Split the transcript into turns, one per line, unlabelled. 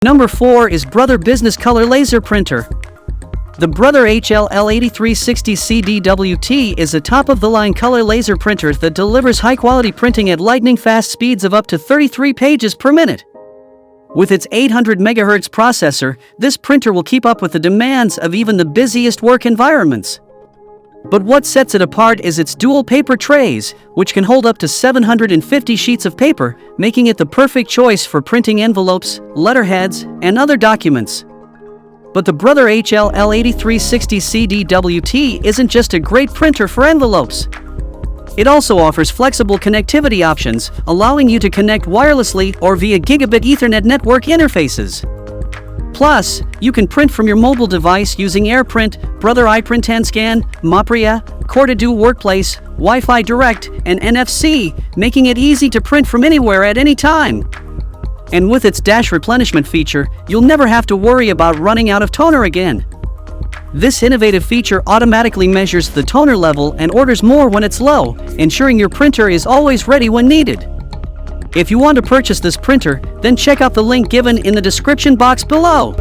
Number 4 is Brother Business Color Laser Printer. The Brother HLL8360CDWT is a top-of-the-line color laser printer that delivers high-quality printing at lightning-fast speeds of up to 33 pages per minute. With its 800 MHz processor, this printer will keep up with the demands of even the busiest work environments. But what sets it apart is its dual paper trays, which can hold up to 750 sheets of paper, making it the perfect choice for printing envelopes, letterheads, and other documents. But the Brother HLL8360CDWT isn't just a great printer for envelopes. It also offers flexible connectivity options, allowing you to connect wirelessly or via Gigabit Ethernet network interfaces. Plus, you can print from your mobile device using AirPrint, Brother iPrint&Scan, Mopria, Cortado Workplace, Wi-Fi Direct, and NFC, making it easy to print from anywhere at any time. And with its Dash Replenishment feature, you'll never have to worry about running out of toner again. This innovative feature automatically measures the toner level and orders more when it's low, ensuring your printer is always ready when needed. If you want to purchase this printer, then check out the link given in the description box below.